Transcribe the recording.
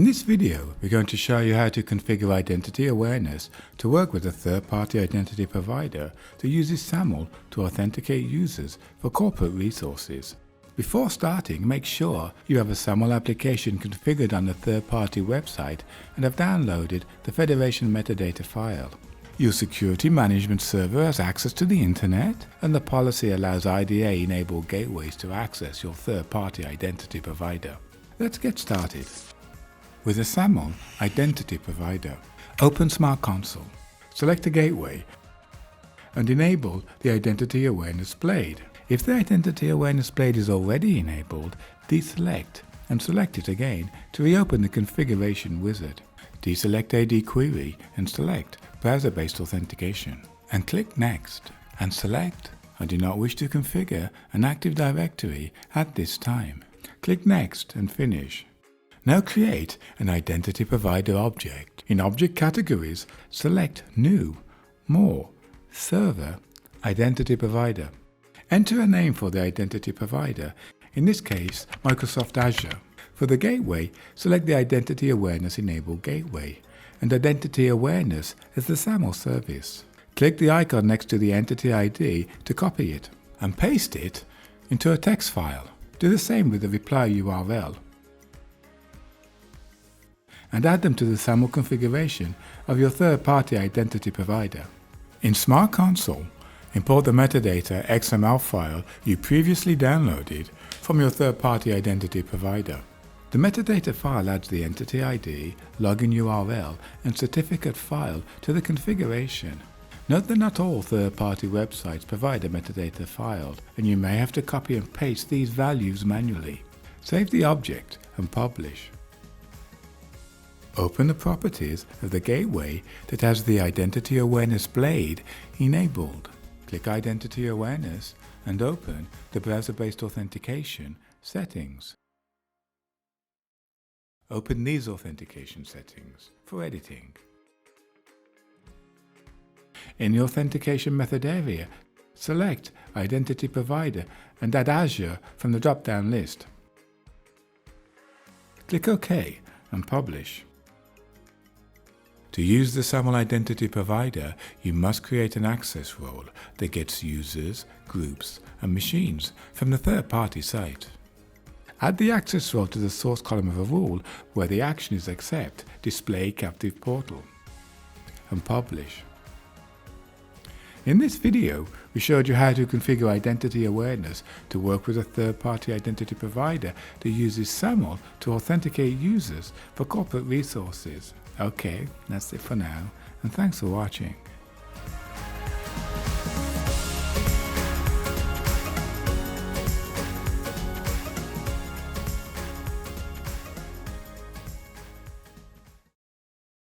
In this video, we're going to show you how to configure identity awareness to work with a third-party identity provider that uses SAML to authenticate users for corporate resources. Before starting, make sure you have a SAML application configured on the third-party website and have downloaded the Federation metadata file. Your security management server has access to the internet, and the policy allows IDA-enabled gateways to access your third-party identity provider. Let's get started. With a SAML identity provider, open Smart Console, select a gateway, and enable the Identity Awareness Blade. If the Identity Awareness Blade is already enabled, deselect and select it again to reopen the configuration wizard. Deselect AD Query and select Browser-Based Authentication, and click Next, and select I do not wish to configure an Active Directory at this time. Click Next and Finish. Now create an Identity Provider object. In Object Categories, select New, More, Server, Identity Provider. Enter a name for the Identity Provider, in this case Microsoft Azure. For the gateway, select the Identity Awareness Enabled Gateway, and Identity Awareness as the SAML service. Click the icon next to the Entity ID to copy it, and paste it into a text file. Do the same with the reply URL, and add them to the SAML configuration of your third-party identity provider. In Smart Console, import the metadata XML file you previously downloaded from your third-party identity provider. The metadata file adds the entity ID, login URL, and certificate file to the configuration. Note that not all third-party websites provide a metadata file, and you may have to copy and paste these values manually. Save the object and publish. Open the properties of the gateway that has the Identity Awareness Blade enabled. Click Identity Awareness and open the Browser-Based Authentication settings. Open these authentication settings for editing. In the Authentication Method area, select Identity Provider and add Azure from the drop-down list. Click OK and publish. To use the SAML Identity Provider, you must create an access role that gets users, groups, and machines from the third-party site. Add the access role to the source column of a rule where the action is accept display captive portal, and publish. In this video, we showed you how to configure identity awareness to work with a third-party identity provider that uses SAML to authenticate users for corporate resources. Okay, that's it for now, and thanks for watching.